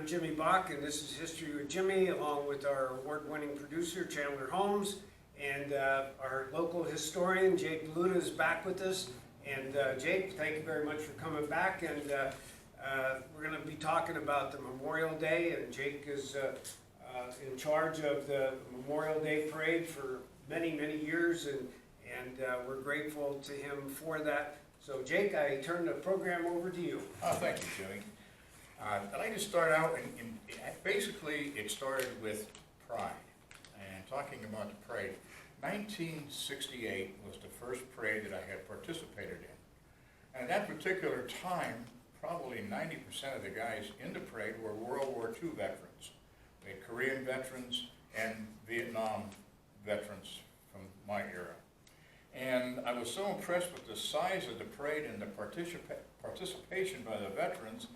I'm Jimmy Bach, and this is History with Jimmy, along with our award-winning producer, Chandler Holmes, and our local historian, Jake Luda, is back with us. And Jake, thank you very much for coming back. And we're going to be talking about the Memorial Day, and Jake is in charge of the Memorial Day Parade for many, many years, and we're grateful to him for that. So Jake, I turn the program over to you. Oh, thank you, Jimmy. I'd like to start out, basically it started with pride, and talking about the parade. 1968 was the first parade that I had participated in. And at that particular time, probably 90% of the guys in the parade were World War II veterans. We had Korean veterans and Vietnam veterans from my era. And I was so impressed with the size of the parade and the participation by the veterans,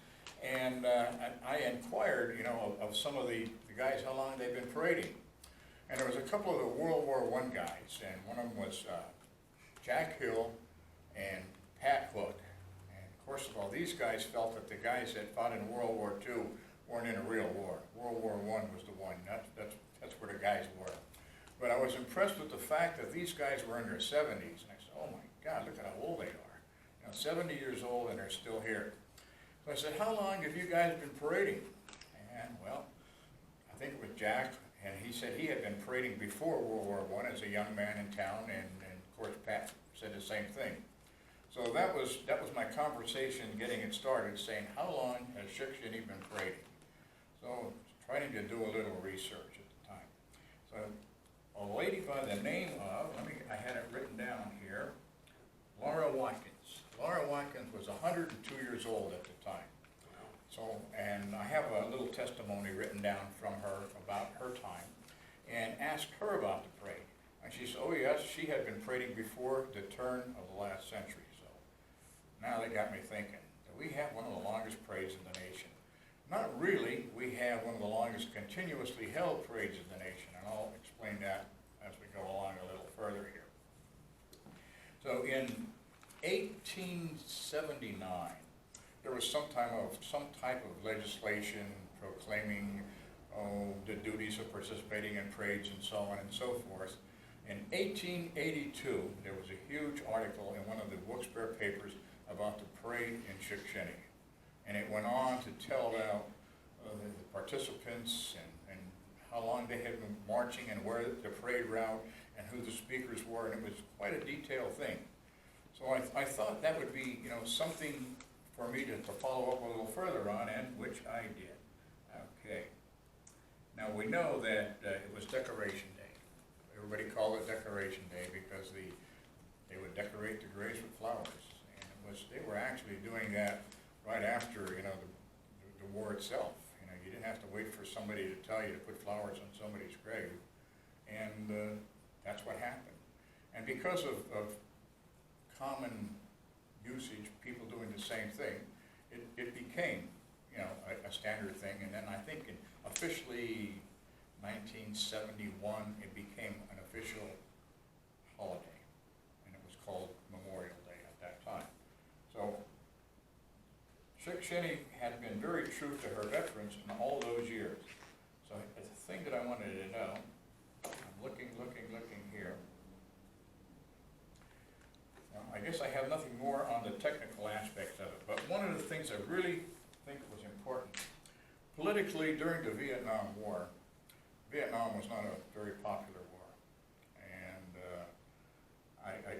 and I inquired, of some of the guys how long they've been parading. And there was a couple of the World War I guys, and one of them was Jack Hill and Pat Hood. And of course, these guys felt that the guys that fought in World War II weren't in a real war. World War I was the one. That's where the guys were. But I was impressed with the fact that these guys were in their 70s. And I said, oh my God, look at how old they are. 70 years old and they're still here. So I said, how long have you guys been parading? And well, I think it was Jack, and he said he had been parading before World War I as a young man in town, and of course Pat said the same thing. So that was my conversation getting it started, saying, how long has Shickshinny been parading? So trying to do a little research at the time. So a lady by the name of, I had it written down here, Laura Watkins. Laura Watkins was 102 years old at the time. So, and I have a little testimony written down from her about her time, and asked her about the parade. And she said, oh yes, she had been parading before the turn of the last century. So now that got me thinking, that we have one of the longest parades in the nation. Not really, we have one of the longest continuously held parades in the nation, and I'll explain that as we go along a little further here. So in 1879, there was some type of legislation proclaiming the duties of participating in parades and so on and so forth. In 1882, there was a huge article in one of the Wilkes-Barre papers about the parade in Shickshinny. And it went on to tell about the participants and how long they had been marching and where the parade route and who the speakers were, and it was quite a detailed thing. So I thought that would be something for me to follow up a little further on, and which I did. Okay. Now we know that it was Decoration Day. Everybody called it Decoration Day because they would decorate the graves with flowers, and they were actually doing that right after the war itself. You didn't have to wait for somebody to tell you to put flowers on somebody's grave, and that's what happened. And because of common usage, people doing the same thing, it became a standard thing. And then I think officially 1971 it became an official holiday, and it was called Memorial Day at that time. So Shickshinny had been very true to her veterans in all those years. So the thing that I wanted to know, I'm looking here. Now, I guess I have nothing more on the technical aspects of it, but one of the things I really think was important, politically during the Vietnam War, Vietnam was not a very popular war. And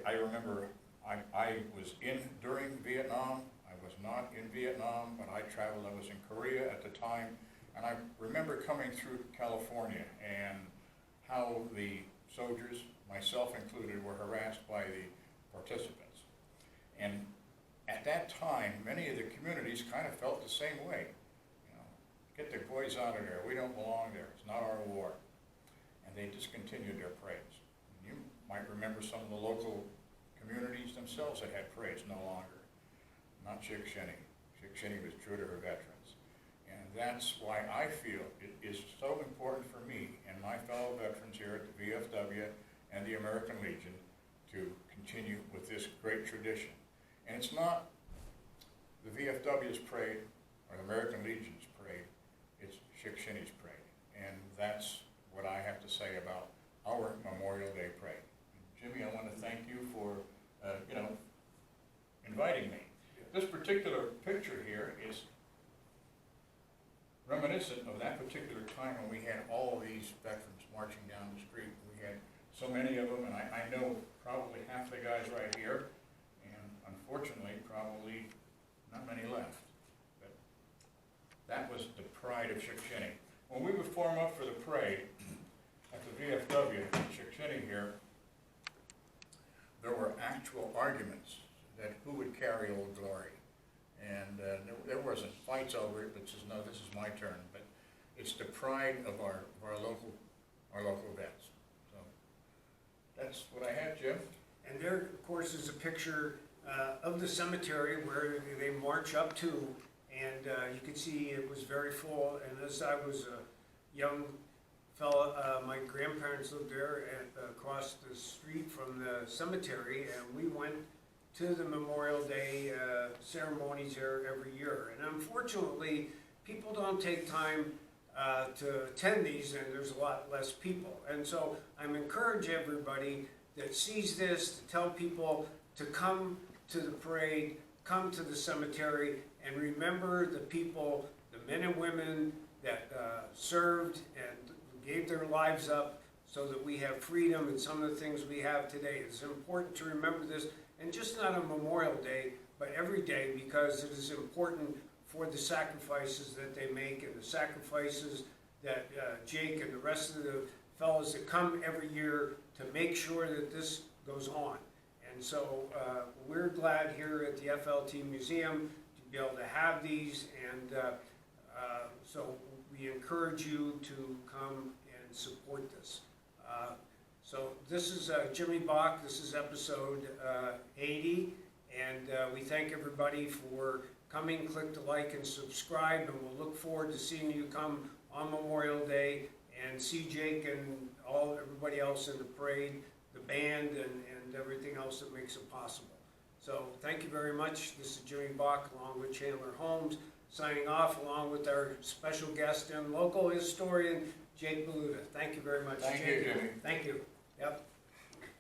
I remember I was during Vietnam. I was not in Vietnam, but I traveled. I was in Korea at the time, and I remember coming through California and how the soldiers, myself included, were harassed by the participants. And at that time, many of the communities kind of felt the same way. Get the boys out of there. We don't belong there. It's not our war. And they discontinued their parades. And you might remember some of the local communities themselves that had parades no longer. Not Shickshinny. Shickshinny was true to her veterans. And that's why I feel it is so important for me and my fellow veterans here at the VFW and the American Legion to continue with this great tradition. And it's not the VFW's parade or the American Legion's parade. Shickshinny's parade. And that's what I have to say about our Memorial Day parade. Jimmy, I want to thank you for, inviting me. This particular picture here is reminiscent of that particular time when we had all these veterans marching down the street. We had so many of them, and I know probably half the guys right here, and unfortunately, probably not many left. But that was the pride of Shickshinny. When we would form up for the parade at the VFW in Shickshinny here, there were actual arguments that who would carry Old Glory. And there wasn't fights over it, but says, no, this is my turn. But it's the pride of our local vets. So that's what I have, Jim. And there, of course, is a picture of the cemetery where they march up to, and you can see it was very full. And as I was a young fella, my grandparents lived there across the street from the cemetery, and we went to the Memorial Day ceremonies there every year. And unfortunately, people don't take time to attend these, and there's a lot less people. And so I'm encouraging everybody that sees this to tell people to come to the parade, come to the cemetery, and remember the people, the men and women that served and gave their lives up so that we have freedom and some of the things we have today. It's important to remember this, and just not on Memorial Day, but every day, because it is important for the sacrifices that they make and the sacrifices that Jake and the rest of the fellows that come every year to make sure that this goes on. And so we're glad here at the FLT Museum to be able to have these, and so we encourage you to come and support this. So this is Jimmy Bach. This is episode 80, and we thank everybody for coming. Click the like and subscribe, and we'll look forward to seeing you come on Memorial Day and see Jake and everybody else in the parade, the band, and everything else that makes it possible. So thank you very much. This is Jimmy Bach along with Chandler Holmes, signing off along with our special guest and local historian, Jake Beluda. Thank you very much, Thank Jake. you, Jimmy. Thank you. Yep.